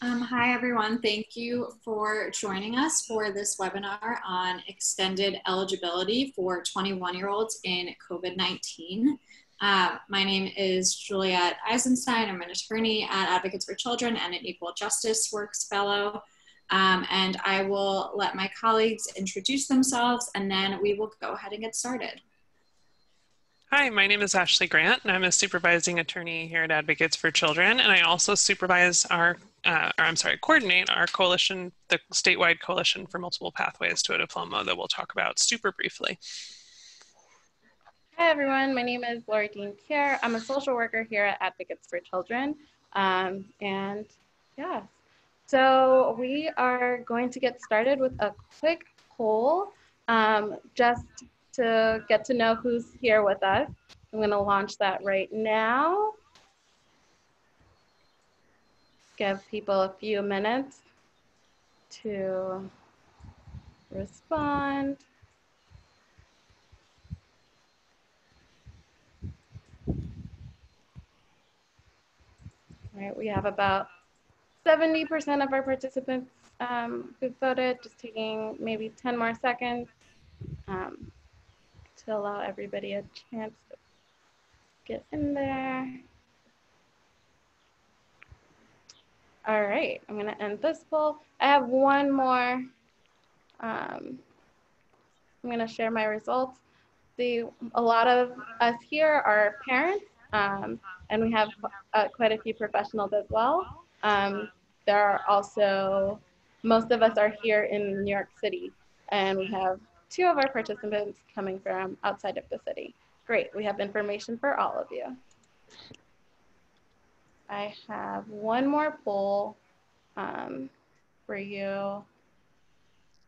Hi, everyone. Thank you for joining us for this webinar on extended eligibility for 21-year-olds in COVID-19. My name is Juliet Eisenstein. I'm an attorney at Advocates for Children and an Equal Justice Works Fellow. And I will let my colleagues introduce themselves, and then we will go ahead and get started. Hi, my name is Ashley Grant, and I'm a supervising attorney here at Advocates for Children, and I also supervise coordinate our coalition, the statewide coalition for multiple pathways to a diploma that we'll talk about super briefly. Hi everyone, my name is Lori Dean Kier. I'm a social worker here at Advocates for Children. So we are going to get started with a quick poll just to get to know who's here with us. I'm going to launch that right now. Give people a few minutes to respond. All right, we have about 70% of our participants who voted, just taking maybe 10 more seconds to allow everybody a chance to get in there. All right, I'm gonna end this poll. I have one more. I'm gonna share my results. A lot of us here are parents, and we have quite a few professionals as well. There are also, most of us are here in New York City, and we have 2 of our participants coming from outside of the city. Great, we have information for all of you. I have one more poll for you,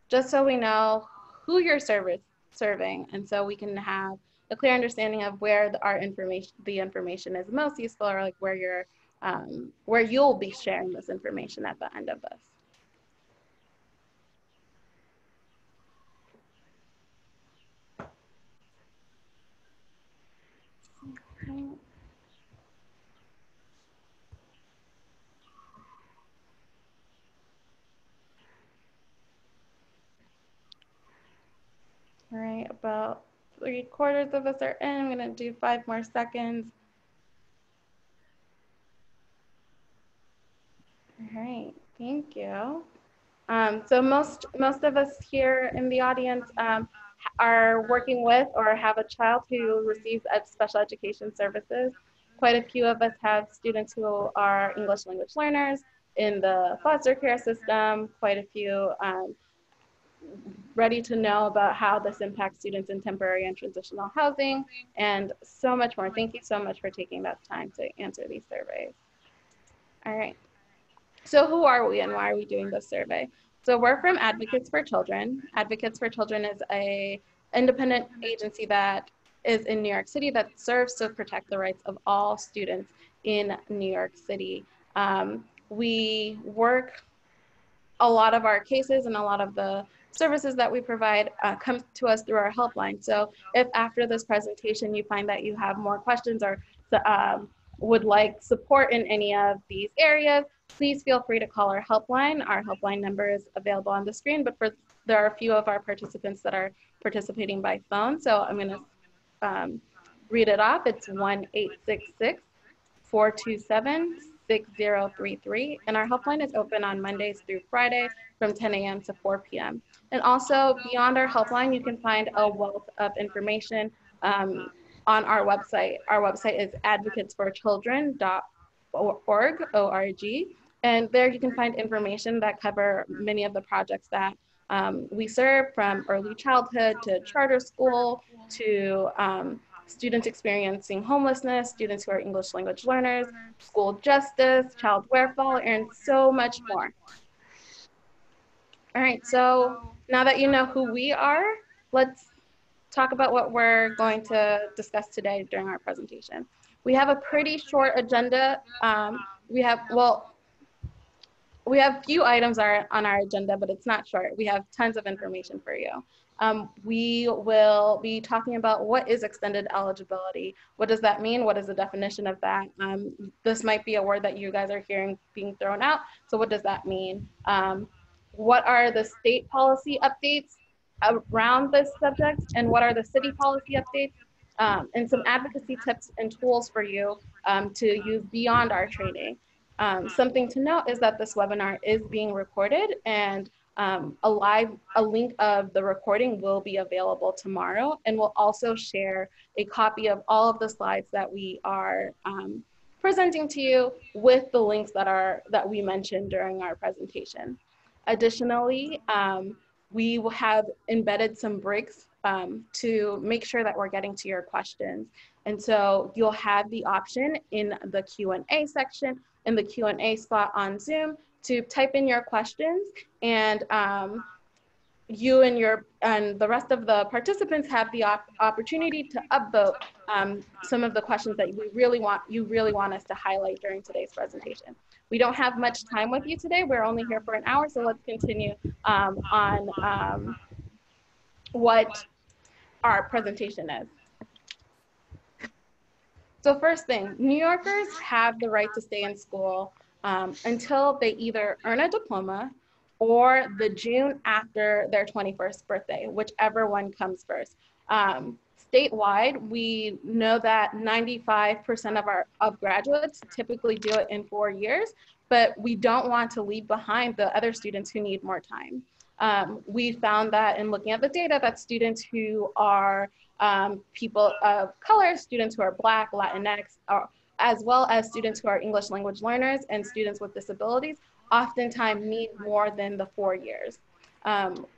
just so we know who you're serving, and so we can have a clear understanding of where the information is most useful, or like where you'll be sharing this information at the end of this. Okay. All right, about 3/4 of us are in. I'm gonna do 5 more seconds. All right, thank you. So most of us here in the audience are working with or have a child who receives special education services. Quite a few of us have students who are English language learners in the foster care system, quite a few ready to know about how this impacts students in temporary and transitional housing, and so much more. Thank you so much for taking that time to answer these surveys. All right. So who are we and why are we doing this survey? So we're from Advocates for Children. Advocates for Children is an independent agency that is in New York City that serves to protect the rights of all students in New York City. We work, a lot of our cases and a lot of the services that we provide come to us through our helpline. So if after this presentation you find that you have more questions or would like support in any of these areas, please feel free to call our helpline. Our helpline number is available on the screen, but there are a few of our participants that are participating by phone. So I'm going to read it off. It's 1-866-427-6033. And our helpline is open on Mondays through Friday from 10 a.m. to 4 p.m. And also beyond our helpline, you can find a wealth of information on our website. Our website is advocatesforchildren.org, and there you can find information that cover many of the projects that we serve, from early childhood to charter school to students experiencing homelessness, students who are English language learners, school justice, child welfare, and so much more. All right, so now that you know who we are, let's talk about what we're going to discuss today during our presentation. We have a pretty short agenda. we have few items on our agenda, but it's not short. We have tons of information for you. We will be talking about what is extended eligibility. What does that mean? What is the definition of that? This might be a word that you guys are hearing being thrown out. So what does that mean? What are the state policy updates around this subject? And what are the city policy updates? And some advocacy tips and tools for you to use beyond our training. Something to note is that this webinar is being recorded, and a link of the recording will be available tomorrow, and we'll also share a copy of all of the slides that we are presenting to you with the links that we mentioned during our presentation. Additionally, we will have embedded some breaks to make sure that we're getting to your questions. And so you'll have the option in the Q&A section, in the Q&A spot on Zoom, to type in your questions, and you and the rest of the participants have the opportunity to upvote some of the questions that you really want us to highlight during today's presentation. We don't have much time with you today. We're only here for an hour, so let's continue on what our presentation is. So first thing, New Yorkers have the right to stay in school until they either earn a diploma or the June after their 21st birthday, whichever one comes first. Statewide, we know that 95% of graduates typically do it in 4 years, but we don't want to leave behind the other students who need more time. We found that in looking at the data that students who are people of color, students who are Black, Latinx, as well as students who are English language learners and students with disabilities, oftentimes need more than the 4 years.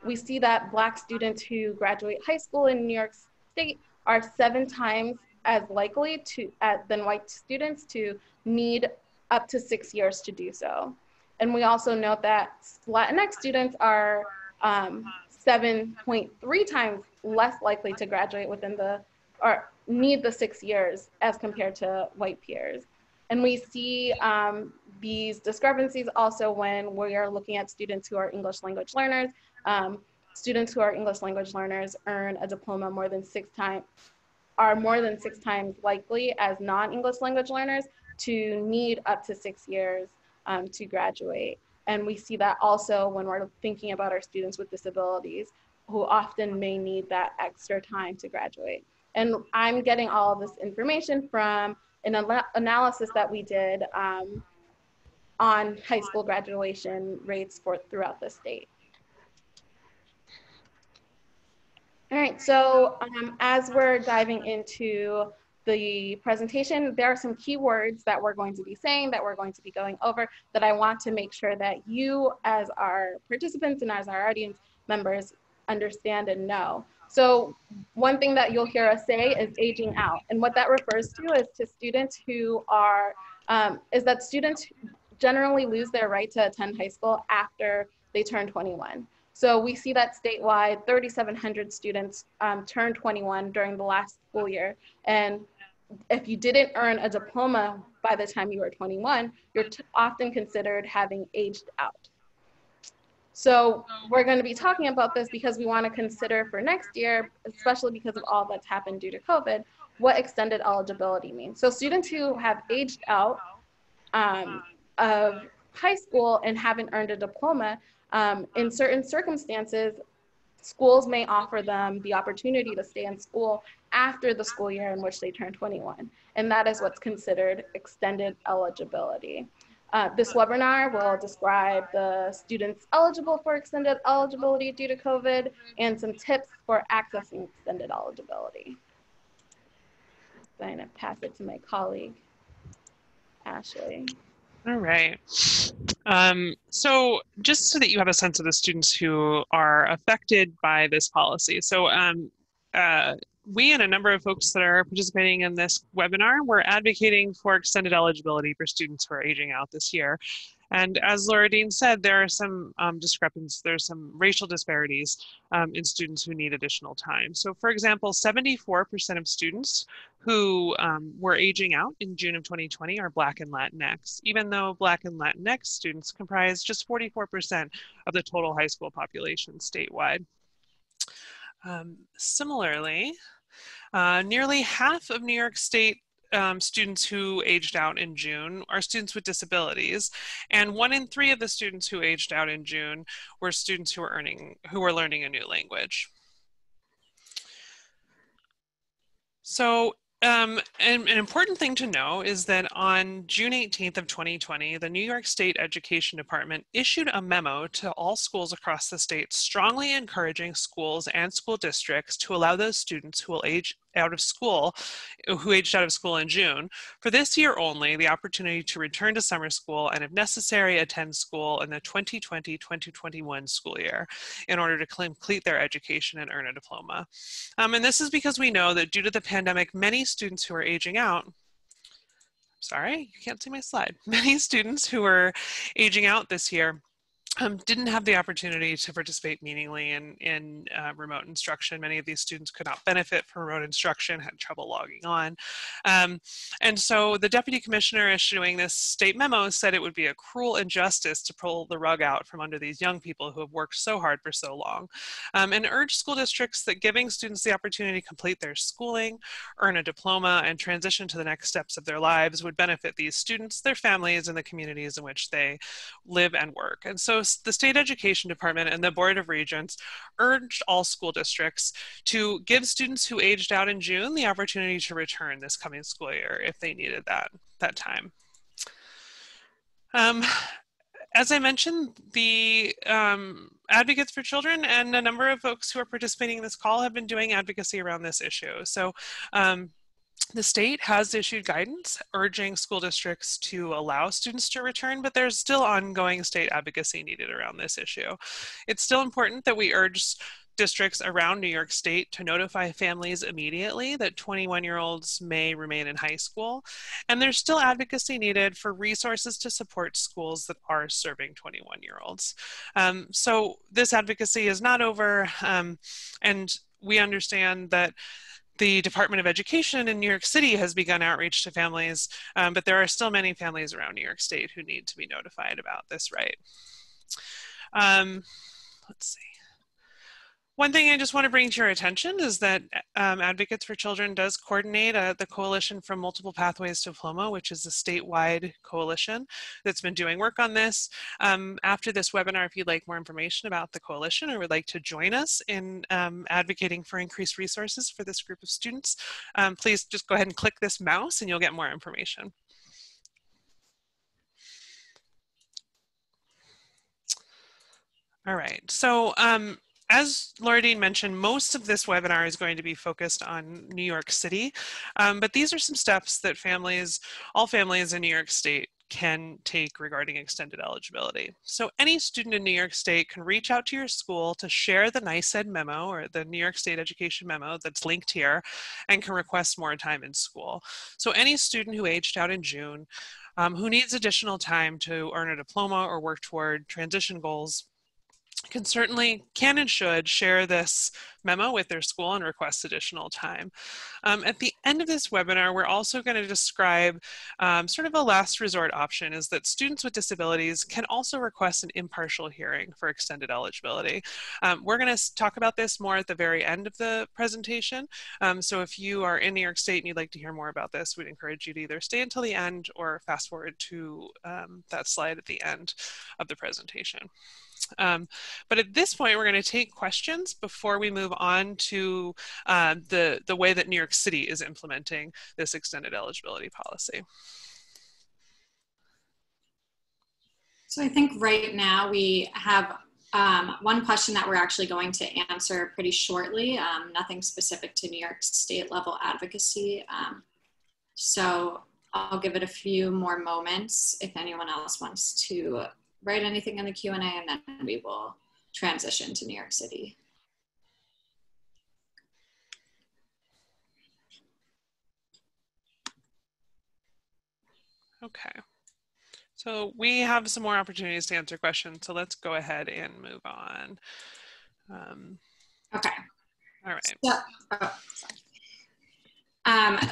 We see that Black students who graduate high school in New York State are 7 times as likely than white students to need up to 6 years to do so. And we also note that Latinx students are 7.3 times less likely to graduate or need the 6 years as compared to white peers. And we see these discrepancies also when we are looking at students who are English language learners. Students who are English language learners earn a diploma more than 6 times likely as non-English language learners to need up to 6 years to graduate. And we see that also when we're thinking about our students with disabilities who often may need that extra time to graduate. And I'm getting all of this information from an analysis that we did on high school graduation rates throughout the state. All right, so as we're diving into the presentation, there are some keywords that we're going to be saying, that we're going to be going over, that I want to make sure that you as our participants and as our audience members understand and know. So one thing that you'll hear us say is aging out. And what that refers to is to students who are, students generally lose their right to attend high school after they turn 21. So we see that statewide, 3,700 students turned 21 during the last school year. And if you didn't earn a diploma by the time you were 21, you're often considered having aged out. So we're going to be talking about this because we want to consider for next year, especially because of all that's happened due to COVID, what extended eligibility means. So students who have aged out of high school and haven't earned a diploma, in certain circumstances, schools may offer them the opportunity to stay in school after the school year in which they turn 21. And that is what's considered extended eligibility. This webinar will describe the students eligible for extended eligibility due to COVID and some tips for accessing extended eligibility. So I'm going to pass it to my colleague, Ashley. All right. So just so that you have a sense of the students who are affected by this policy. So we and a number of folks that are participating in this webinar, we're advocating for extended eligibility for students who are aging out this year. And as Laura Dean said, there are some discrepancies, there's some racial disparities in students who need additional time. So for example, 74% of students who were aging out in June of 2020 are Black and Latinx, even though Black and Latinx students comprise just 44% of the total high school population statewide. Similarly, nearly half of New York State students who aged out in June are students with disabilities, and 1 in 3 of the students who aged out in June were students who were learning a new language. So an important thing to know is that on June 18th of 2020, the New York State Education Department issued a memo to all schools across the state strongly encouraging schools and school districts to allow those students who will age out of school, who aged out of school in June, for this year only, the opportunity to return to summer school and, if necessary, attend school in the 2020-2021 school year in order to complete their education and earn a diploma. And this is because we know that due to the pandemic, many students who are aging out, sorry, you can't see my slide, many students who are aging out this year didn't have the opportunity to participate meaningfully in remote instruction. Many of these students could not benefit from remote instruction, had trouble logging on. And so the Deputy Commissioner issuing this state memo said it would be a cruel injustice to pull the rug out from under these young people who have worked so hard for so long, and urged school districts that giving students the opportunity to complete their schooling, earn a diploma, and transition to the next steps of their lives would benefit these students, their families, and the communities in which they live and work. And so the State Education Department and the Board of Regents urged all school districts to give students who aged out in June the opportunity to return this coming school year if they needed that time. As I mentioned, the Advocates for Children and a number of folks who are participating in this call have been doing advocacy around this issue. So the state has issued guidance urging school districts to allow students to return, but there's still ongoing state advocacy needed around this issue. It's still important that we urge districts around New York State to notify families immediately that 21-year-olds may remain in high school. And there's still advocacy needed for resources to support schools that are serving 21-year-olds. So this advocacy is not over, and we understand that the Department of Education in New York City has begun outreach to families, but there are still many families around New York State who need to be notified about this right. Let's see. One thing I just want to bring to your attention is that Advocates for Children does coordinate the Coalition from Multiple Pathways to Diploma, which is a statewide coalition that's been doing work on this. After this webinar, if you'd like more information about the coalition or would like to join us in advocating for increased resources for this group of students, please just go ahead and click this mouse and you'll get more information. All right, so as Laura Dean mentioned, most of this webinar is going to be focused on New York City, but these are some steps that all families in New York State can take regarding extended eligibility. So any student in New York State can reach out to your school to share the NYSAA memo or the New York State Education memo that's linked here and can request more time in school. So any student who aged out in June who needs additional time to earn a diploma or work toward transition goals can and should share this memo with their school and request additional time. At the end of this webinar, we're also going to describe sort of a last resort option is that students with disabilities can also request an impartial hearing for extended eligibility. We're going to talk about this more at the very end of the presentation. So if you are in New York State and you'd like to hear more about this, we'd encourage you to either stay until the end or fast forward to that slide at the end of the presentation. But at this point, we're going to take questions before we move on to the way that New York City is implementing this extended eligibility policy. So I think right now we have one question that we're actually going to answer pretty shortly, nothing specific to New York State level advocacy. So I'll give it a few more moments if anyone else wants to write anything in the Q&A, and then we will transition to New York City. Okay. So we have some more opportunities to answer questions, so let's go ahead and move on. Okay. All right.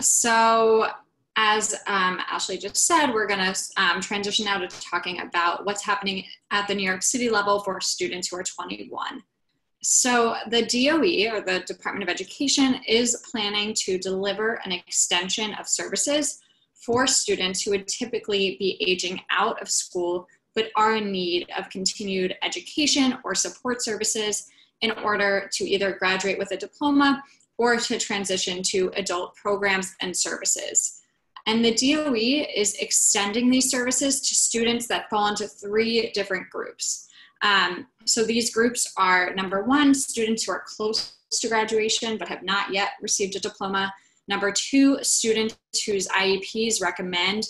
So as Ashley just said, we're going to transition now to talking about what's happening at the New York City level for students who are 21. So the DOE, or the Department of Education, is planning to deliver an extension of services for students who would typically be aging out of school but are in need of continued education or support services in order to either graduate with a diploma or to transition to adult programs and services. And the DOE is extending these services to students that fall into 3 different groups. So these groups are, number 1, students who are close to graduation but have not yet received a diploma. Number 2, students whose IEPs recommend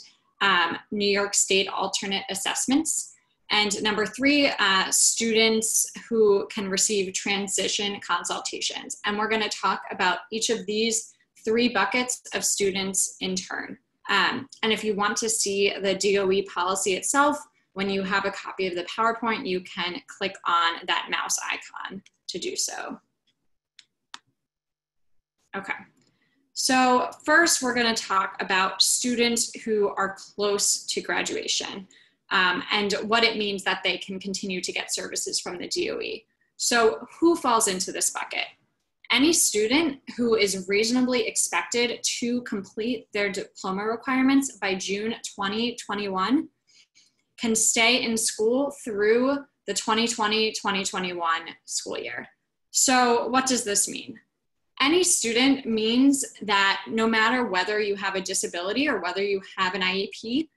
New York State alternate assessments. And number 3, students who can receive transition consultations. And we're going to talk about each of these 3 buckets of students in turn. And if you want to see the DOE policy itself, when you have a copy of the PowerPoint, you can click on that mouse icon to do so. Okay. So first, we're going to talk about students who are close to graduation and what it means that they can continue to get services from the DOE. So who falls into this bucket? Any student who is reasonably expected to complete their diploma requirements by June 2021 can stay in school through the 2020-2021 school year. So what does this mean? Any student means that no matter whether you have a disability or whether you have an IEP,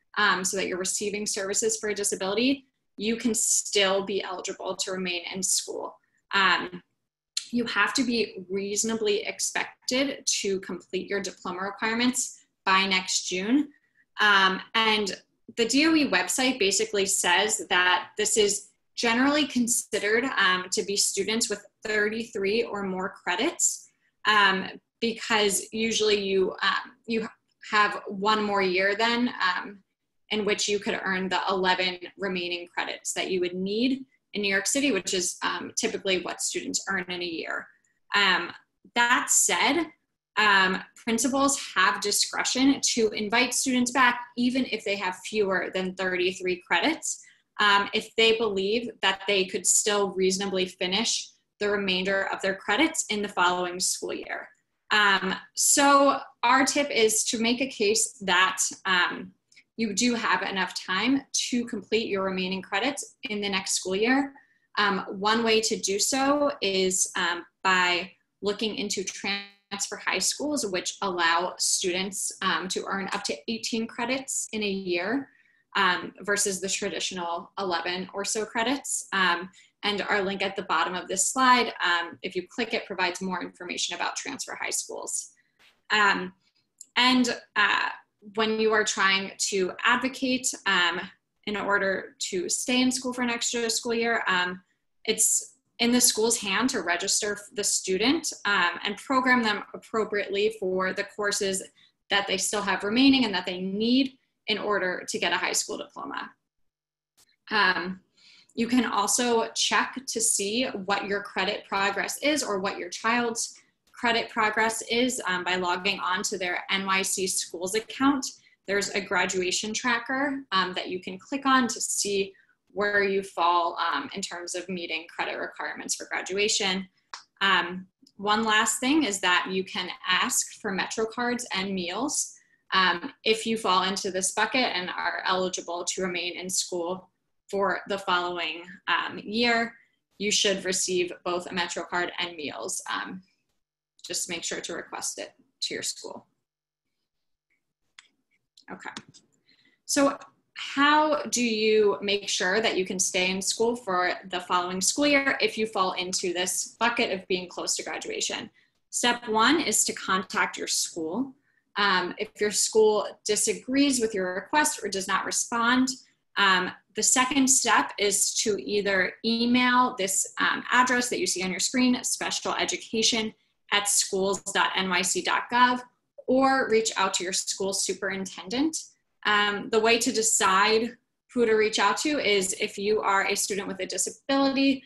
so that you're receiving services for a disability, you can still be eligible to remain in school. You have to be reasonably expected to complete your diploma requirements by next June. And the DOE website basically says that this is generally considered to be students with 33 or more credits, because usually you have one more year then in which you could earn the 11 remaining credits that you would need in New York City, which is typically what students earn in a year. That said, principals have discretion to invite students back even if they have fewer than 33 credits, if they believe that they could still reasonably finish the remainder of their credits in the following school year. So our tip is to make a case that you do have enough time to complete your remaining credits in the next school year. One way to do so is by looking into transfer high schools, which allow students to earn up to 18 credits in a year versus the traditional 11 or so credits. And our link at the bottom of this slide, if you click it, provides more information about transfer high schools. When you are trying to advocate in order to stay in school for an extra school year, it's in the school's hand to register the student and program them appropriately for the courses that they still have remaining and that they need in order to get a high school diploma. You can also check to see what your credit progress is or what your child's credit progress is by logging on to their NYC Schools account. There's a graduation tracker that you can click on to see where you fall in terms of meeting credit requirements for graduation. One last thing is that you can ask for Metro cards and meals. If you fall into this bucket and are eligible to remain in school for the following year, you should receive both a Metro card and meals. Just make sure to request it to your school. Okay, so how do you make sure that you can stay in school for the following school year if you fall into this bucket of being close to graduation? Step 1 is to contact your school. If your school disagrees with your request or does not respond, the second step is to either email this address that you see on your screen, specialeducation@schools.nyc.gov, or reach out to your school superintendent. The way to decide who to reach out to is if you are a student with a disability,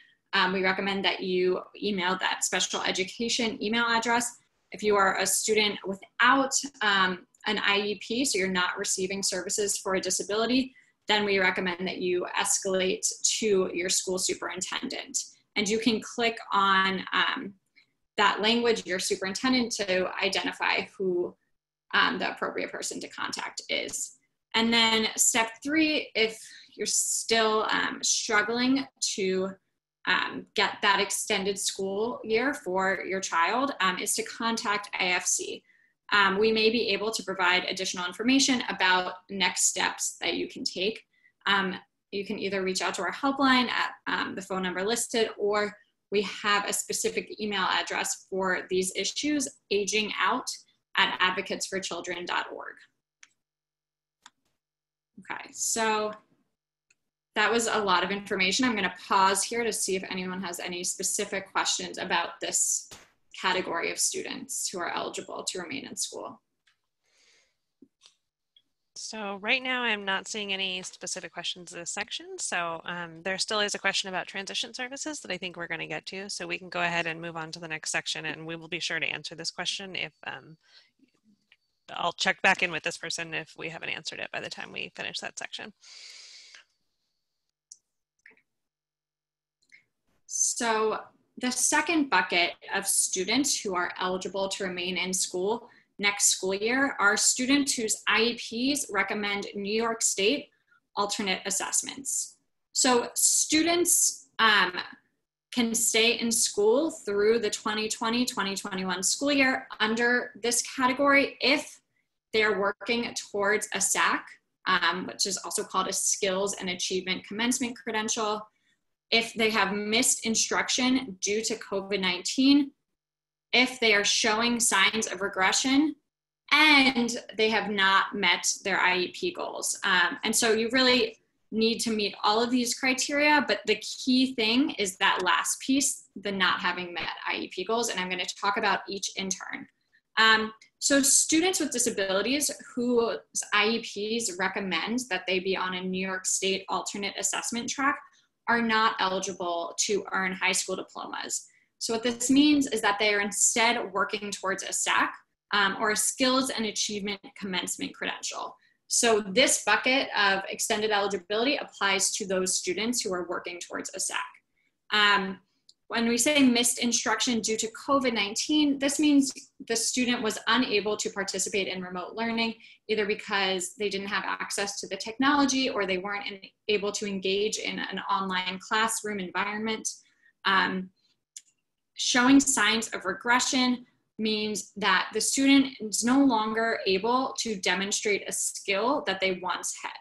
we recommend that you email that special education email address. If you are a student without an IEP, so you're not receiving services for a disability, then we recommend that you escalate to your school superintendent. And you can click on that language, your superintendent, to identify who the appropriate person to contact is. And then step 3, if you're still struggling to get that extended school year for your child, is to contact AFC. We may be able to provide additional information about next steps that you can take. You can either reach out to our helpline at the phone number listed, or we have a specific email address for these issues, agingout@advocatesforchildren.org. Okay, so that was a lot of information. I'm going to pause here to see if anyone has any specific questions about this category of students who are eligible to remain in school. So right now I'm not seeing any specific questions in this section. So there still is a question about transition services that I think we're going to get to. So we can go ahead and move on to the next section, and we will be sure to answer this question if I'll check back in with this person if we haven't answered it by the time we finish that section. So the second bucket of students who are eligible to remain in school next school year are students whose IEPs recommend New York State alternate assessments. So students can stay in school through the 2020-2021 school year under this category if they're working towards a SAC, which is also called a Skills and Achievement Commencement Credential. If they have missed instruction due to COVID-19, if they are showing signs of regression, and they have not met their IEP goals. And so you really need to meet all of these criteria, but the key thing is that last piece, the not having met IEP goals, and I'm going to talk about each in turn. So students with disabilities whose IEPs recommend that they be on a New York State alternate assessment track are not eligible to earn high school diplomas. So what this means is that they are instead working towards a SAC or a Skills and Achievement Commencement Credential. So this bucket of extended eligibility applies to those students who are working towards a SAC. When we say missed instruction due to COVID-19, this means the student was unable to participate in remote learning, either because they didn't have access to the technology or they weren't able to engage in an online classroom environment. Showing signs of regression means that the student is no longer able to demonstrate a skill that they once had.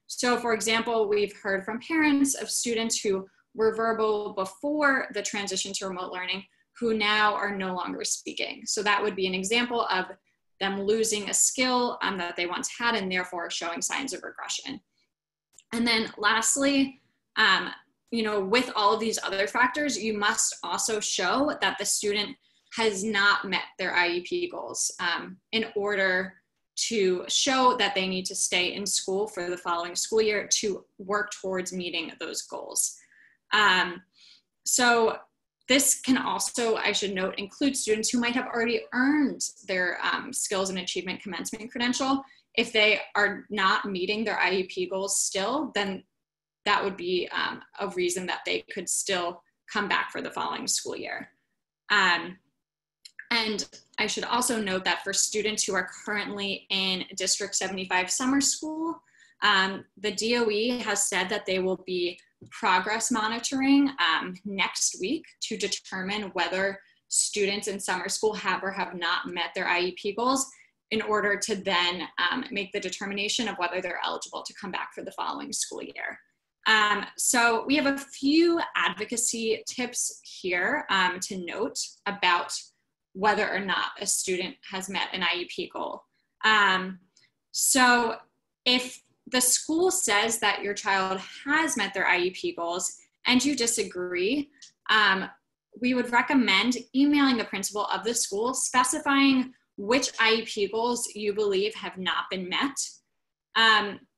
So for example, we've heard from parents of students who were verbal before the transition to remote learning who now are no longer speaking. So that would be an example of them losing a skill that they once had and therefore showing signs of regression. And then lastly, with all of these other factors, you must also show that the student has not met their IEP goals in order to show that they need to stay in school for the following school year to work towards meeting those goals. So this can also, I should note, include students who might have already earned their Skills and Achievement Commencement Credential. If they are not meeting their IEP goals still, then that would be a reason that they could still come back for the following school year. And I should also note that for students who are currently in District 75 summer school, the DOE has said that they will be progress monitoring next week to determine whether students in summer school have or have not met their IEP goals in order to then make the determination of whether they're eligible to come back for the following school year. So we have a few advocacy tips here to note about whether or not a student has met an IEP goal. So if the school says that your child has met their IEP goals and you disagree, we would recommend emailing the principal of the school specifying which IEP goals you believe have not been met.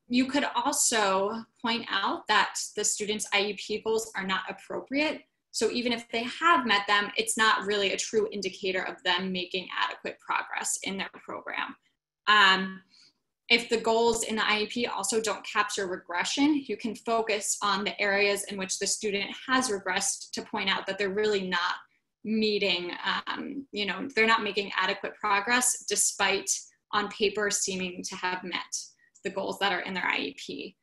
You could also point out that the student's IEP goals are not appropriate. So even if they have met them, it's not really a true indicator of them making adequate progress in their program. If the goals in the IEP also don't capture regression, you can focus on the areas in which the student has regressed to point out that they're really not meeting, they're not making adequate progress despite on paper seeming to have met the goals that are in their IEP.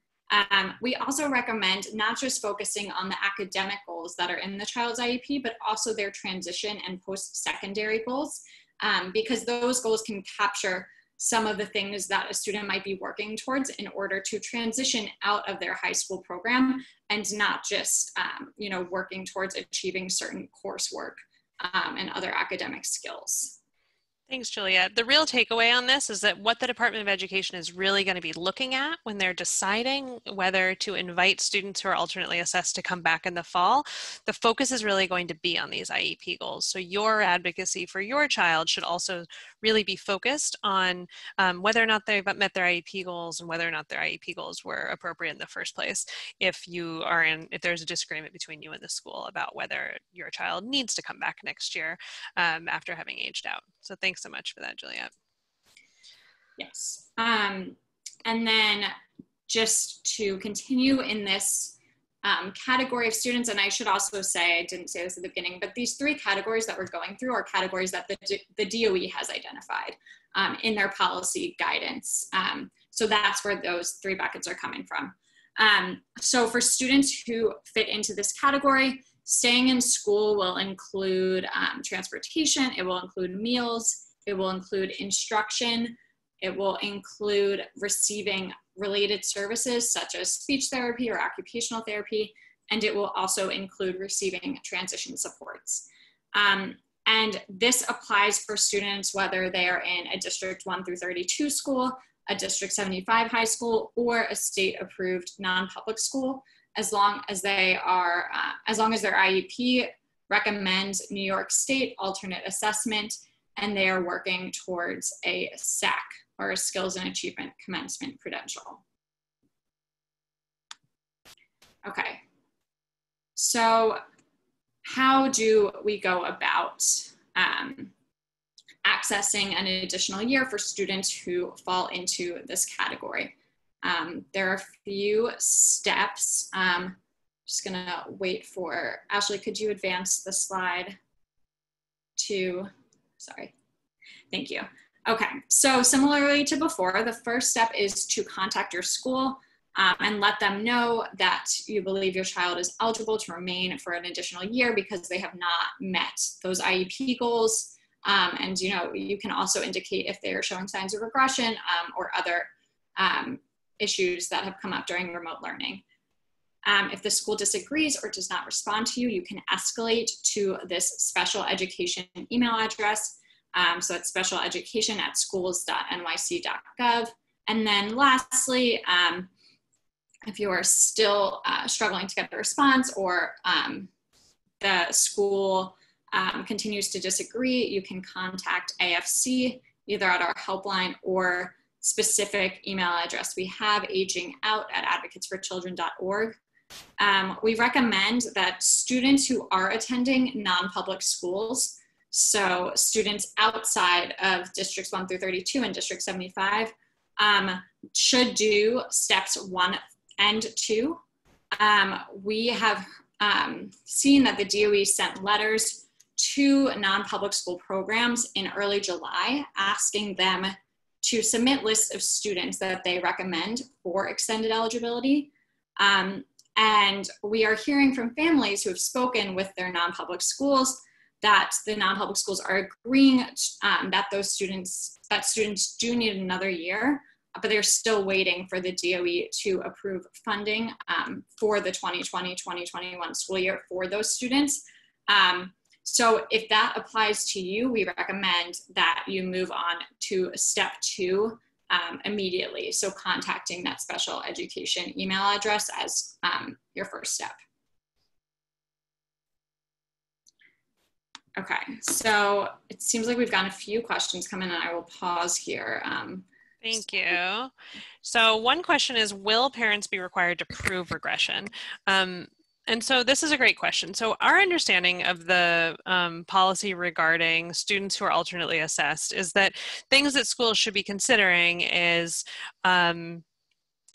We also recommend not just focusing on the academic goals that are in the child's IEP, but also their transition and post-secondary goals, because those goals can capture some of the things that a student might be working towards in order to transition out of their high school program and not just, working towards achieving certain coursework and other academic skills. Thanks, Juliet. The real takeaway on this is that what the Department of Education is really going to be looking at when they're deciding whether to invite students who are alternately assessed to come back in the fall, the focus is really going to be on these IEP goals. So your advocacy for your child should also really be focused on whether or not they've met their IEP goals and whether or not their IEP goals were appropriate in the first place. If there's a disagreement between you and the school about whether your child needs to come back next year after having aged out. So thanks so much for that, Juliet. Yes. And then just to continue in this category of students, and I should also say, I didn't say this at the beginning, but these three categories that we're going through are categories that the DOE has identified in their policy guidance. So that's where those three buckets are coming from. So for students who fit into this category, staying in school will include transportation, it will include meals, it will include instruction, it will include receiving related services such as speech therapy or occupational therapy, and it will also include receiving transition supports. And this applies for students whether they are in a District 1 through 32 school, a District 75 high school, or a state-approved non-public school, as long as their IEP recommends New York State alternate assessment and they are working towards a SAC, or a Skills and Achievement Commencement credential. Okay, so how do we go about accessing an additional year for students who fall into this category? There are a few steps. Just gonna wait for, Ashley, could you advance the slide to, sorry, thank you. Okay, so similarly to before, the first step is to contact your school and let them know that you believe your child is eligible to remain for an additional year because they have not met those IEP goals. And you can also indicate if they are showing signs of regression or other issues that have come up during remote learning. If the school disagrees or does not respond to you, you can escalate to this special education email address. So it's specialeducation@schools.nyc.gov. And then lastly, if you are still struggling to get the response or the school continues to disagree, you can contact AFC either at our helpline or specific email address we have, agingout@advocatesforchildren.org. We recommend that students who are attending non-public schools, so students outside of Districts 1 through 32 and District 75, should do steps 1 and 2. We have seen that the DOE sent letters to non-public school programs in early July asking them to submit lists of students that they recommend for extended eligibility. And we are hearing from families who have spoken with their non-public schools that the non-public schools are agreeing that students do need another year, but they're still waiting for the DOE to approve funding for the 2020-2021 school year for those students. So if that applies to you, we recommend that you move on to step 2 immediately. So contacting that special education email address as your first step. Okay, so it seems like we've gotten a few questions come in and I will pause here. Thank you. So one question is, will parents be required to prove regression? And so this is a great question. So our understanding of the policy regarding students who are alternately assessed is that things that schools should be considering is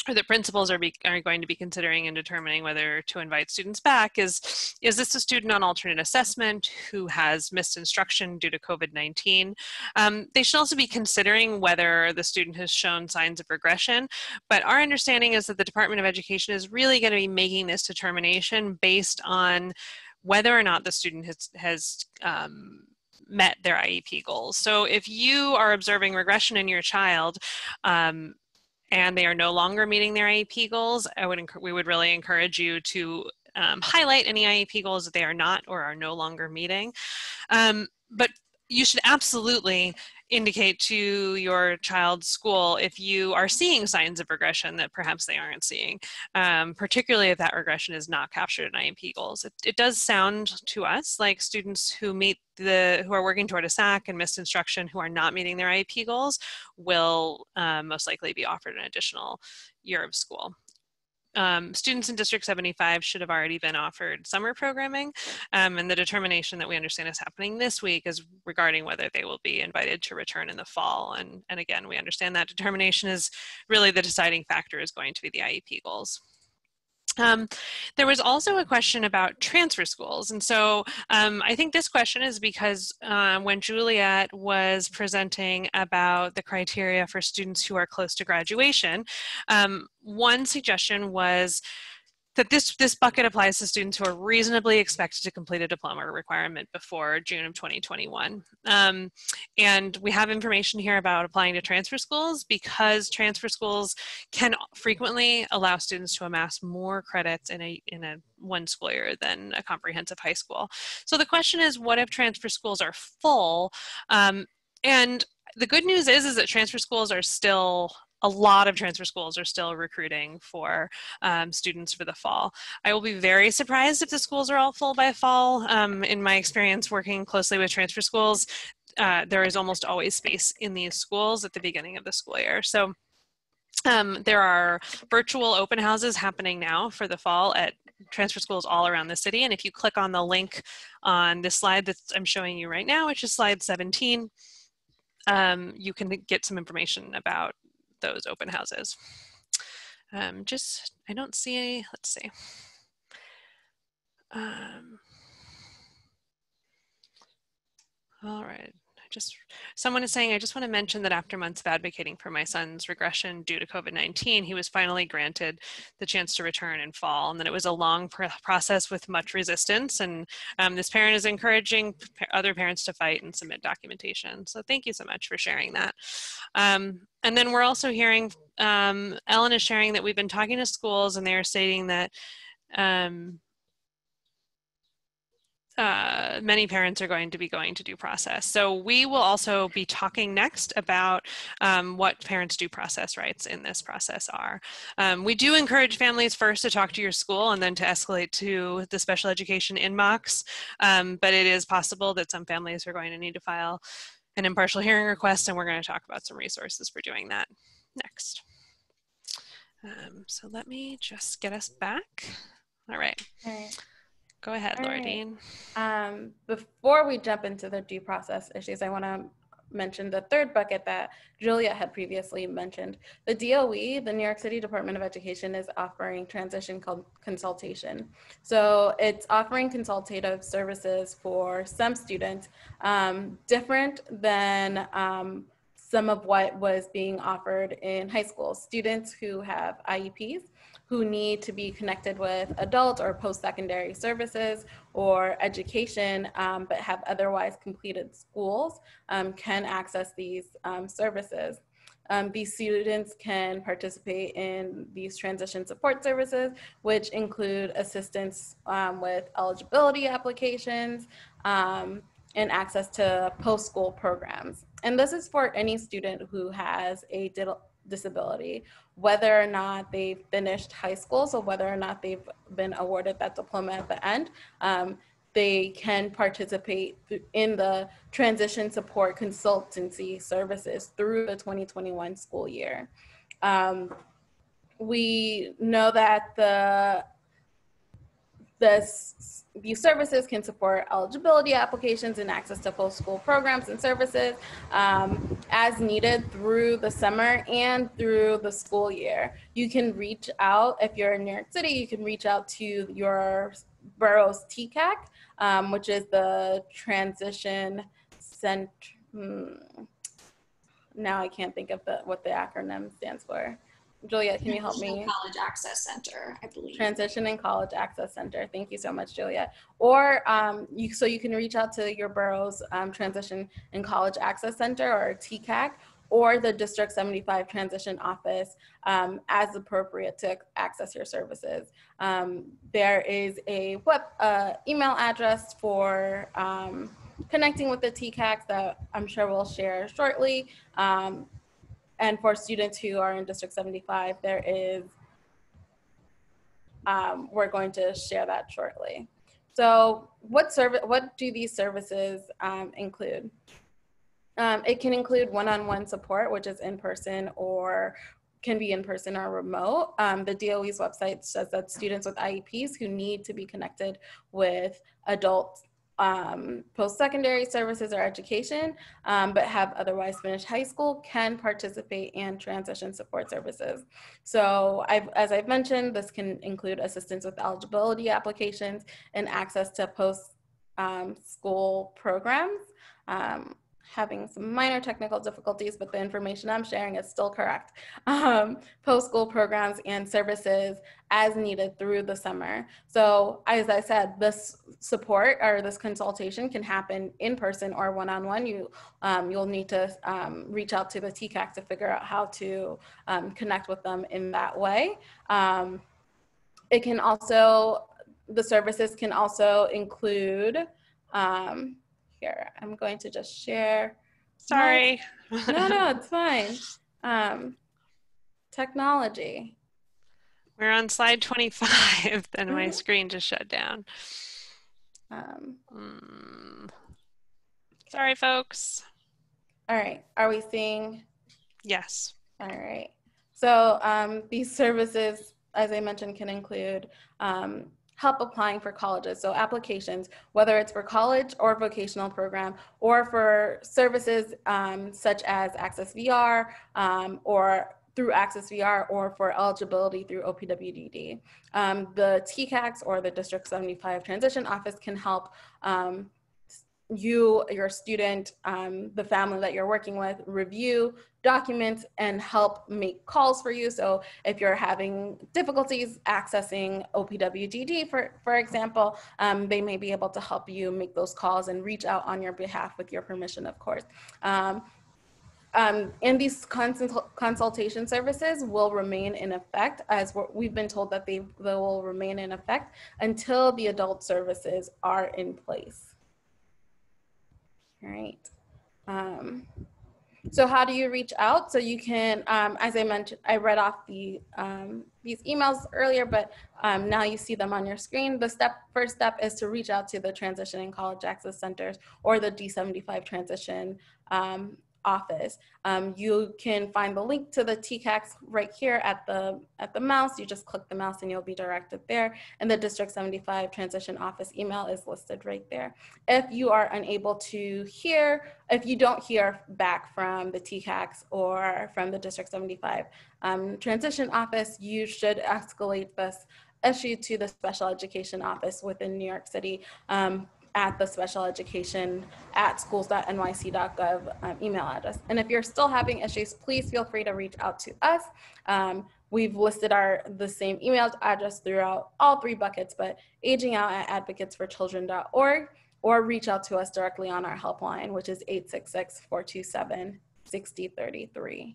or that principals are going to be considering and determining whether to invite students back is this a student on alternate assessment who has missed instruction due to COVID-19? They should also be considering whether the student has shown signs of regression, but our understanding is that the Department of Education is really going to be making this determination based on whether or not the student has met their IEP goals. So if you are observing regression in your child, and they are no longer meeting their IEP goals, we would really encourage you to highlight any IEP goals that they are not or are no longer meeting. But you should absolutely indicate to your child's school if you are seeing signs of regression that perhaps they aren't seeing, particularly if that regression is not captured in IEP goals. It does sound to us like students who who are working toward a SAC and missed instruction who are not meeting their IEP goals will most likely be offered an additional year of school. Students in District 75 should have already been offered summer programming, and the determination that we understand is happening this week is regarding whether they will be invited to return in the fall. And again, we understand that determination is really the deciding factor is going to be the IEP goals. There was also a question about transfer schools. And so I think this question is because when Juliet was presenting about the criteria for students who are close to graduation, one suggestion was that this bucket applies to students who are reasonably expected to complete a diploma requirement before June of 2021. And we have information here about applying to transfer schools because transfer schools can frequently allow students to amass more credits in a one school year than a comprehensive high school. So the question is, what if transfer schools are full? And the good news is that transfer schools are still a lot of transfer schools are still recruiting for students for the fall. I will be very surprised if the schools are all full by fall. In my experience working closely with transfer schools, there is almost always space in these schools at the beginning of the school year. So there are virtual open houses happening now for the fall at transfer schools all around the city. And if you click on the link on this slide that I'm showing you right now, which is slide 17, you can get some information about those open houses. I don't see any, let's see. All right. Someone is saying, I just want to mention that after months of advocating for my son's regression due to COVID-19, he was finally granted the chance to return in fall, and that it was a long process with much resistance. And this parent is encouraging other parents to fight and submit documentation. So thank you so much for sharing that. And then we're also hearing, Ellen is sharing that we've been talking to schools and they're stating that many parents are going to be going to due process. So we will also be talking next about what parents' due process rights in this process are. We do encourage families first to talk to your school and then to escalate to the special education inbox, but it is possible that some families are going to need to file an impartial hearing request, and we're going to talk about some resources for doing that next. So let me just get us back. All right. Go ahead, Laura Dean. Before we jump into the due process issues, I want to mention the third bucket that Juliet had previously mentioned. The DOE, the New York City Department of Education, is offering transition consultation. So it's offering consultative services for some students, different than some of what was being offered in high school. Students who have IEPs, who need to be connected with adult or post-secondary services or education, but have otherwise completed schools, can access these services. These students can participate in these transition support services, which include assistance with eligibility applications, and access to post-school programs. And this is for any student who has a disability, whether or not they've finished high school, so whether or not they've been awarded that diploma at the end. they can participate in the transition support consultancy services through the 2021 school year. We know that these services can support eligibility applications and access to post-school programs and services as needed through the summer and through the school year. You can reach out, if you're in New York City, you can reach out to your borough's TCAC, which is the Transition Center. Now I can't think of what the acronym stands for. Julia, can you help me? College Access Center, I believe. Transition and College Access Center. Thank you so much, Julia. Or so you can reach out to your borough's Transition and College Access Center, or TCAC, or the District 75 Transition Office as appropriate to access your services. There is a email address for connecting with the TCACs that I'm sure we'll share shortly. And for students who are in District 75, there is, we're going to share that shortly. So what do these services include? It can include one-on-one support, which is in person or can be in person or remote. The DOE's website says that students with IEPs who need to be connected with adults post-secondary services or education, but have otherwise finished high school can participate in transition support services. So as I've mentioned, this can include assistance with eligibility applications and access to post-school programs. Having some minor technical difficulties, but the information I'm sharing is still correct. Post-school programs and services as needed through the summer. So as I said, this support or this consultation can happen in person or one-on-one. You'll need to reach out to the TCAC to figure out how to connect with them in that way. It can also, the services can also include, here, I'm going to just share. Sorry. No, it's fine. Technology. We're on slide 25 and my screen just shut down. Sorry, folks. All right, are we seeing? Yes. All right. So these services, as I mentioned, can include help applying for colleges. So applications, whether it's for college or vocational program, or for services such as Access VR or through Access VR, or for eligibility through OPWDD. The TCACs or the District 75 Transition Office can help you, your student, the family that you're working with, review documents and help make calls for you. So if you're having difficulties accessing OPWDD, for example, they may be able to help you make those calls and reach out on your behalf with your permission, of course. And these consultation services will remain in effect, as we've been told that they will remain in effect until the adult services are in place. All right. So how do you reach out? So you can, as I mentioned, I read off these emails earlier, but now you see them on your screen. The first step is to reach out to the Transition and College Access Centers or the D75 Transition office. You can find the link to the TCACs right here at the mouse. You just click the mouse and you'll be directed there. And the District 75 Transition Office email is listed right there. If you are unable to hear, if you don't hear back from the TCACs or from the District 75 Transition Office, you should escalate this issue to the Special Education Office within New York City at the special education at schools.nyc.gov email address. And if you're still having issues, please feel free to reach out to us. We've listed the same email address throughout all three buckets, but agingout@advocatesforchildren.org, or reach out to us directly on our helpline, which is 866-427-6033.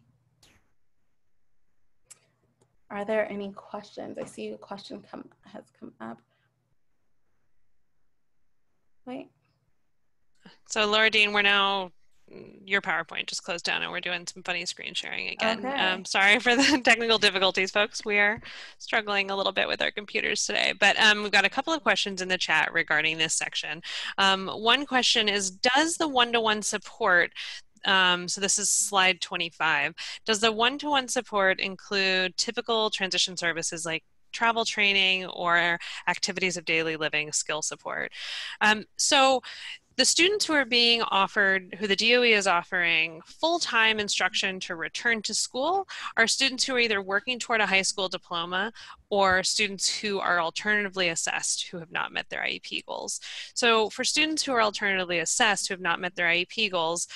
Are there any questions? I see a question has come up. Wait. So Laura Dean, we're now your PowerPoint just closed down and we're doing some funny screen sharing again. Okay. Sorry for the technical difficulties, folks. We are struggling a little bit with our computers today, but we've got a couple of questions in the chat regarding this section. One question is, does the one-to-one support, so this is slide 25, does the one-to-one support include typical transition services like travel training or activities of daily living skill support? So the students who are being offered, who the DOE is offering full-time instruction to return to school, are students who are either working toward a high school diploma or students who are alternatively assessed who have not met their IEP goals. So for students who are alternatively assessed who have not met their IEP goals,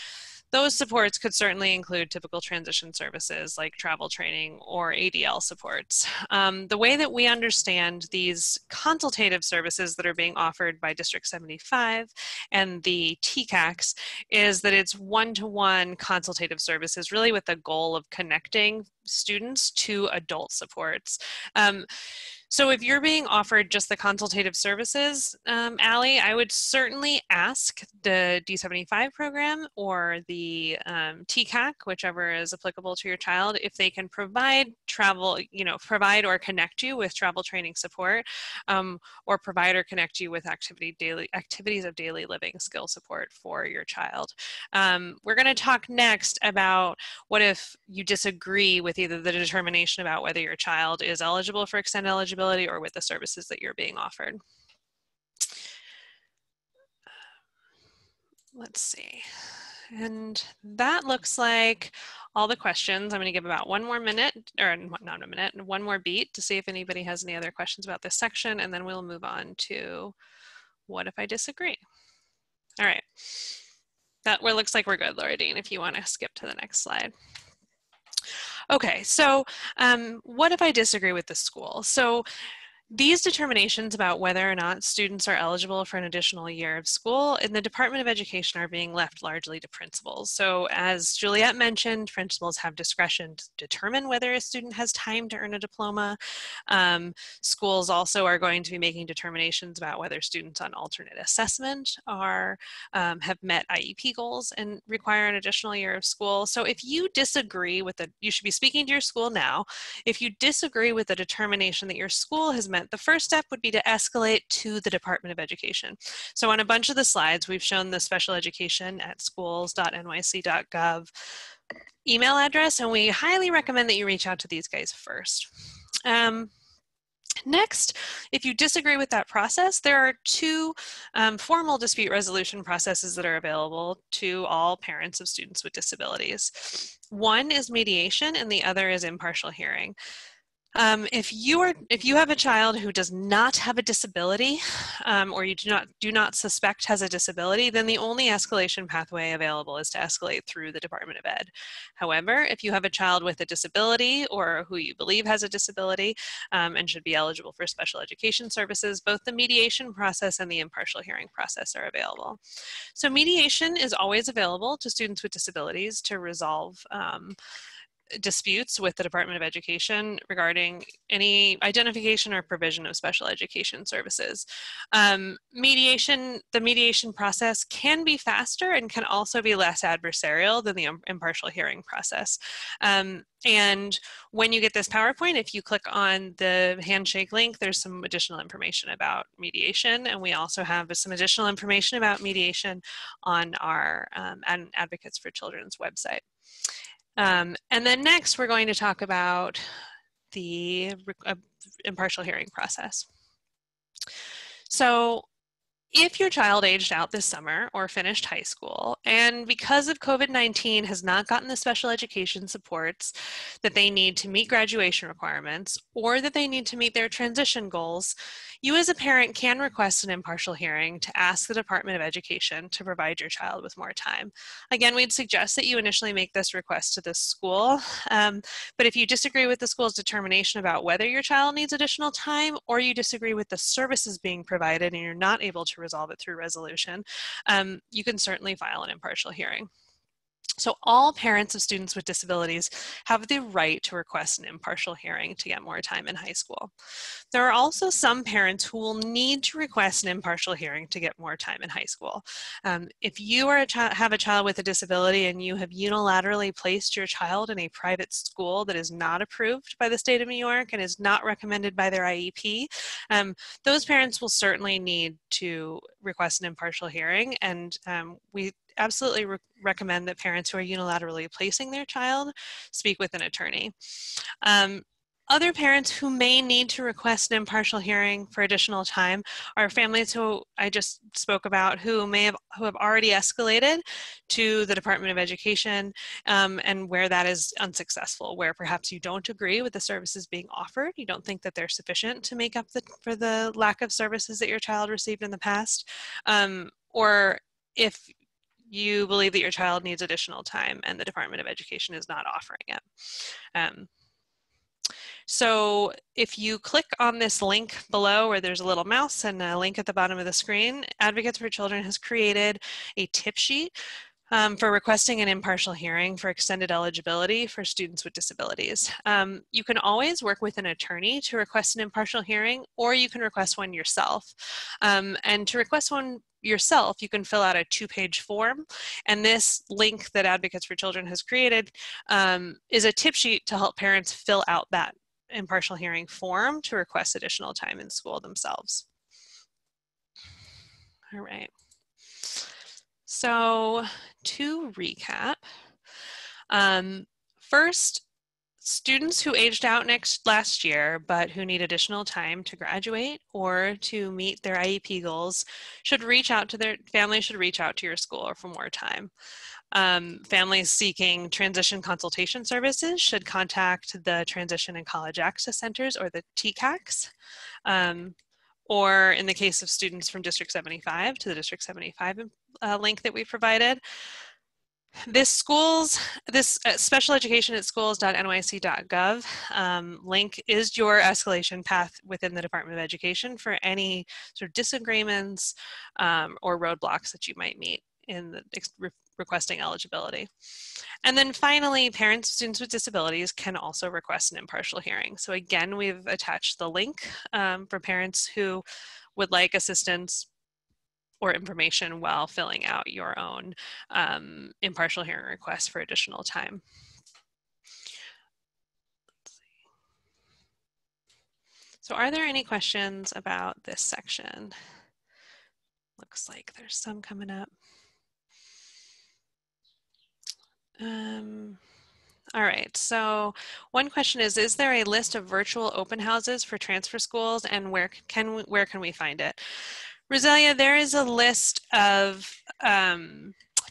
those supports could certainly include typical transition services like travel training or ADL supports. The way that we understand these consultative services that are being offered by District 75 and the TCACs is that it's one-to-one consultative services, really with the goal of connecting students to adult supports. So if you're being offered just the consultative services, Allie, I would certainly ask the D75 program or the TCAC, whichever is applicable to your child, if they can provide travel, provide or connect you with travel training support, or provide or connect you with activities of daily living skill support for your child. We're going to talk next about what if you disagree with either the determination about whether your child is eligible for extended eligibility or with the services that you're being offered. Let's see. And that looks like all the questions. I'm going to give about one more minute, or not a minute, one more beat to see if anybody has any other questions about this section, and then we'll move on to what if I disagree. All right. That looks like we're good, Laura Dean, if you want to skip to the next slide. Okay, so what if I disagree with the school? So these determinations about whether or not students are eligible for an additional year of school in the Department of Education are being left largely to principals. So as Juliet mentioned, principals have discretion to determine whether a student has time to earn a diploma. Schools also are going to be making determinations about whether students on alternate assessment have met IEP goals and require an additional year of school. So if you disagree with you should be speaking to your school now. If you disagree with the determination that your school has met, the first step would be to escalate to the Department of Education. So on a bunch of the slides, we've shown the special education at schools.nysa.gov email address, and we highly recommend that you reach out to these guys first. Next, if you disagree with that process, there are two formal dispute resolution processes that are available to all parents of students with disabilities. One is mediation and the other is impartial hearing. If you have a child who does not have a disability, or you do not suspect has a disability, then the only escalation pathway available is to escalate through the Department of Ed. However, if you have a child with a disability or who you believe has a disability and should be eligible for special education services, both the mediation process and the impartial hearing process are available. So mediation is always available to students with disabilities to resolve disputes with the Department of Education regarding any identification or provision of special education services. The mediation process can be faster and can also be less adversarial than the impartial hearing process. And when you get this PowerPoint, if you click on the handshake link, there's some additional information about mediation, and we also have some additional information about mediation on our Advocates for Children's website. And then next, we're going to talk about the impartial hearing process. So if your child aged out this summer or finished high school, and because of COVID-19 has not gotten the special education supports that they need to meet graduation requirements, or that they need to meet their transition goals, you as a parent can request an impartial hearing to ask the Department of Education to provide your child with more time. Again, we'd suggest that you initially make this request to the school, but if you disagree with the school's determination about whether your child needs additional time, or you disagree with the services being provided and you're not able to resolve it through resolution, you can certainly file an impartial hearing. So all parents of students with disabilities have the right to request an impartial hearing to get more time in high school. There are also some parents who will need to request an impartial hearing to get more time in high school. If you are have a child with a disability and you have unilaterally placed your child in a private school that is not approved by the state of New York and is not recommended by their IEP, those parents will certainly need to request an impartial hearing, and we absolutely recommend that parents who are unilaterally placing their child speak with an attorney. Other parents who may need to request an impartial hearing for additional time are families who I just spoke about who have already escalated to the Department of Education, and where that is unsuccessful, where perhaps you don't agree with the services being offered, you don't think that they're sufficient to make up for the lack of services that your child received in the past, or if you believe that your child needs additional time and the Department of Education is not offering it. So if you click on this link below where there's a little mouse and a link at the bottom of the screen, Advocates for Children has created a tip sheet for requesting an impartial hearing for extended eligibility for students with disabilities. You can always work with an attorney to request an impartial hearing, or you can request one yourself. And to request one yourself, you can fill out a 2-page form. And this link that Advocates for Children has created is a tip sheet to help parents fill out that impartial hearing form to request additional time in school themselves. All right. So to recap, first, students who aged out last year but who need additional time to graduate or to meet their IEP goals should reach out to their family, should reach out to your school for more time. Families seeking transition consultation services should contact the Transition and College Access Centers, or the TCACs. Or in the case of students from District 75, to the District 75 link that we provided. This special education at schools.nyc.gov link is your escalation path within the Department of Education for any sort of disagreements or roadblocks that you might meet in the requesting eligibility. And then finally, parents of students with disabilities can also request an impartial hearing. So again, we've attached the link for parents who would like assistance or information while filling out your own impartial hearing request for additional time. Let's see. So are there any questions about this section? Looks like there's some coming up. All right, so one question is there a list of virtual open houses for transfer schools, and where can we find it? Roselia, there is a list of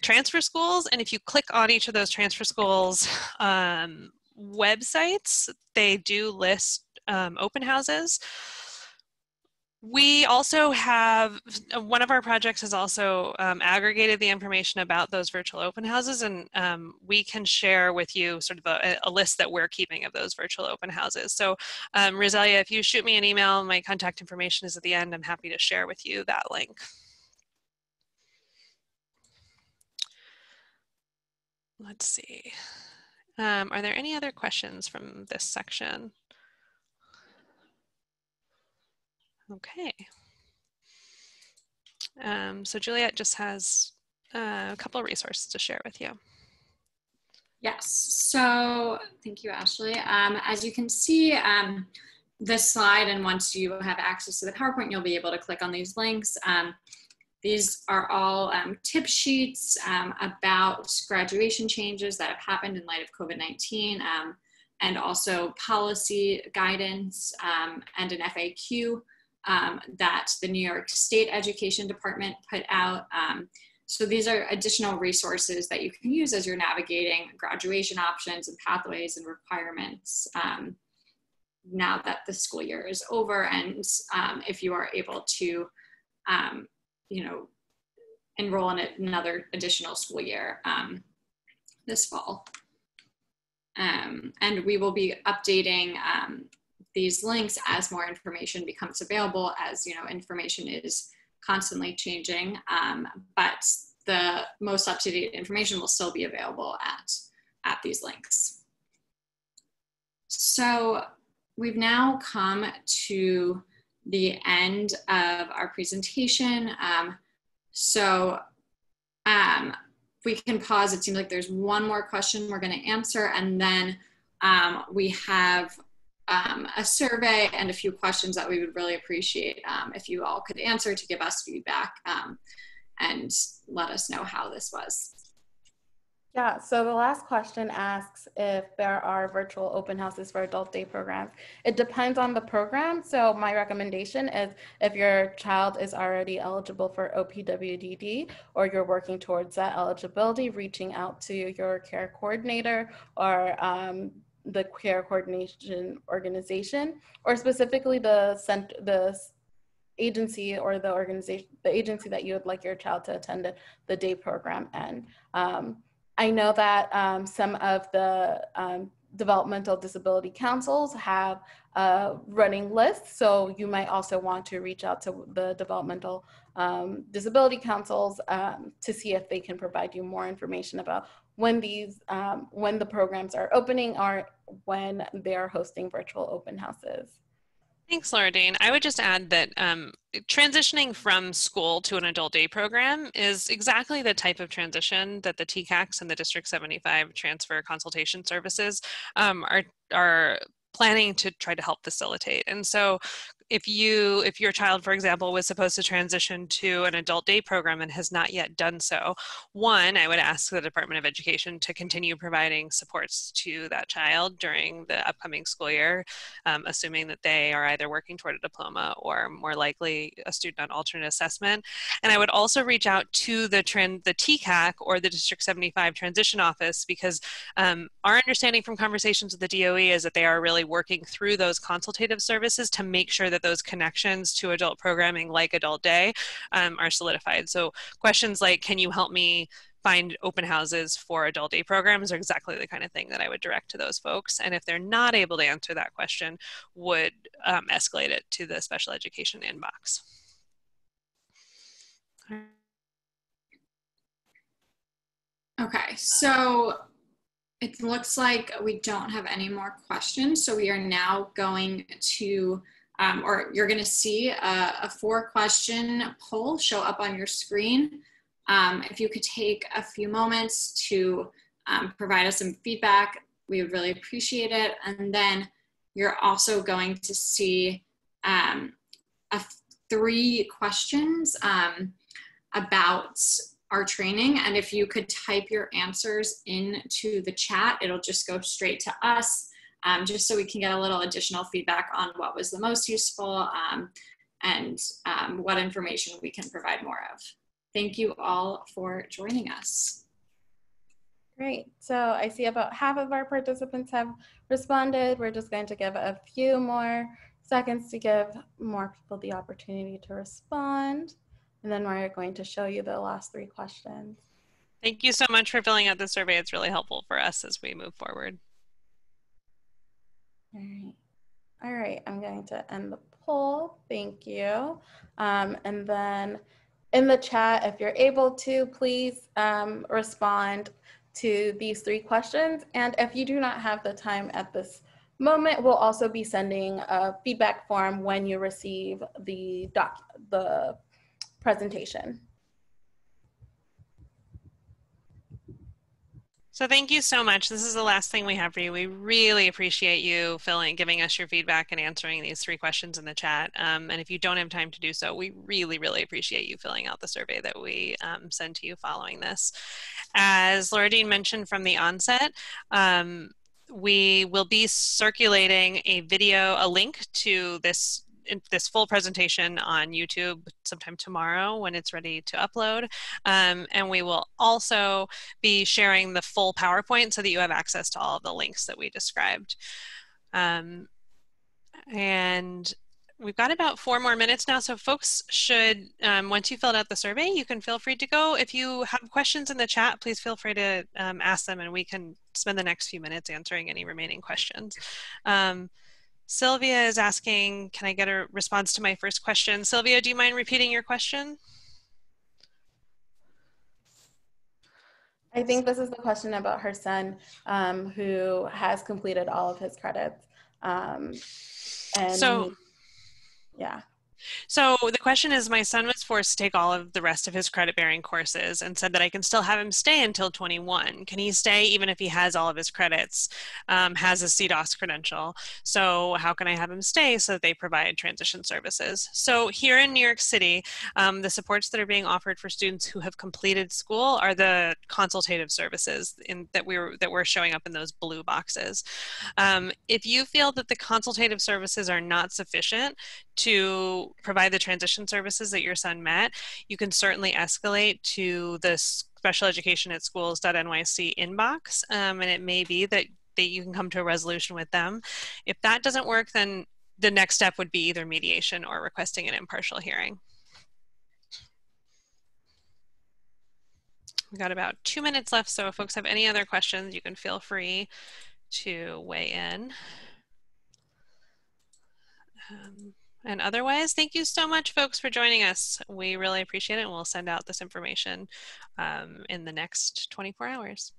transfer schools, and if you click on each of those transfer schools websites, they do list open houses. We also have, one of our projects has also aggregated the information about those virtual open houses, and we can share with you sort of a list that we're keeping of those virtual open houses. So Roselia, if you shoot me an email, my contact information is at the end. I'm happy to share with you that link. Let's see. Are there any other questions from this section? Okay. So Juliet just has a couple of resources to share with you. Yes, so thank you, Ashley. As you can see, this slide, and once you have access to the PowerPoint, you'll be able to click on these links. These are all tip sheets about graduation changes that have happened in light of COVID-19, and also policy guidance and an FAQ that the New York State Education Department put out. So these are additional resources that you can use as you're navigating graduation options and pathways and requirements now that the school year is over, and if you are able to, you know, enroll in another additional school year this fall. And we will be updating these links as more information becomes available, as you know, information is constantly changing, but the most up-to-date information will still be available at these links. So we've now come to the end of our presentation. We can pause. It seems like there's one more question we're going to answer, and then we have a survey and a few questions that we would really appreciate if you all could answer to give us feedback and let us know how this was. Yeah, so the last question asks if there are virtual open houses for adult day programs. It depends on the program. So my recommendation is if your child is already eligible for OPWDD or you're working towards that eligibility, reaching out to your care coordinator or the care coordination organization, or specifically the agency or the organization, the agency that you would like your child to attend the day program in. I know that some of the developmental disability councils have running lists, so you might also want to reach out to the developmental disability councils to see if they can provide you more information about when the programs are opening or when they are hosting virtual open houses. Thanks, Laura Dean. I would just add that transitioning from school to an adult day program is exactly the type of transition that the TCACs and the District 75 transfer consultation services are planning to try to help facilitate. And so if your child, for example, was supposed to transition to an adult day program and has not yet done so, one, I would ask the Department of Education to continue providing supports to that child during the upcoming school year, assuming that they are either working toward a diploma or more likely a student on alternate assessment. And I would also reach out to the TCAC or the District 75 transition office, because our understanding from conversations with the DOE is that they are really working through those consultative services to make sure that those connections to adult programming like Adult Day are solidified. So questions like, can you help me find open houses for adult day programs, are exactly the kind of thing that I would direct to those folks. And if they're not able to answer that question, would escalate it to the special education inbox. Okay, so it looks like we don't have any more questions. So we are now going to, or you're going to see a 4-question poll show up on your screen. If you could take a few moments to provide us some feedback, we would really appreciate it. And then you're also going to see 3 questions about our training. And if you could type your answers into the chat, it'll just go straight to us, just so we can get a little additional feedback on what was the most useful and what information we can provide more of. Thank you all for joining us. Great. So I see about half of our participants have responded. We're just going to give a few more seconds to give more people the opportunity to respond. And then we're going to show you the last 3 questions. Thank you so much for filling out the survey. It's really helpful for us as we move forward. All right. All right, I'm going to end the poll. Thank you. And then in the chat, if you're able to, please respond to these 3 questions. And if you do not have the time at this moment, we'll also be sending a feedback form when you receive the presentation. So thank you so much. This is the last thing we have for you. We really appreciate you giving us your feedback and answering these 3 questions in the chat. And if you don't have time to do so, we really, really appreciate you filling out the survey that we send to you following this. As Laura Dean mentioned from the onset, we will be circulating a link to this full presentation on YouTube sometime tomorrow when it's ready to upload. And we will also be sharing the full PowerPoint so that you have access to all of the links that we described. And we've got about 4 more minutes now, so folks should, once you filled out the survey, you can feel free to go. If you have questions in the chat, please feel free to ask them, and we can spend the next few minutes answering any remaining questions. Sylvia is asking, can I get a response to my first question? Sylvia, do you mind repeating your question? I think this is the question about her son, who has completed all of his credits. So Yeah. So the question is, my son was forced to take all of the rest of his credit-bearing courses and said that I can still have him stay until 21. Can he stay even if he has all of his credits, has a CDOS credential? So how can I have him stay so that they provide transition services? So here in New York City, the supports that are being offered for students who have completed school are the consultative services that we're showing up in those blue boxes. If you feel that the consultative services are not sufficient to provide the transition services that your son met, you can certainly escalate to the special education at schools.nyc inbox, and it may be that you can come to a resolution with them. If that doesn't work, then the next step would be either mediation or requesting an impartial hearing. We've got about 2 minutes left, so if folks have any other questions, you can feel free to weigh in. And otherwise, thank you so much, folks, for joining us. We really appreciate it, and we'll send out this information in the next 24 hours.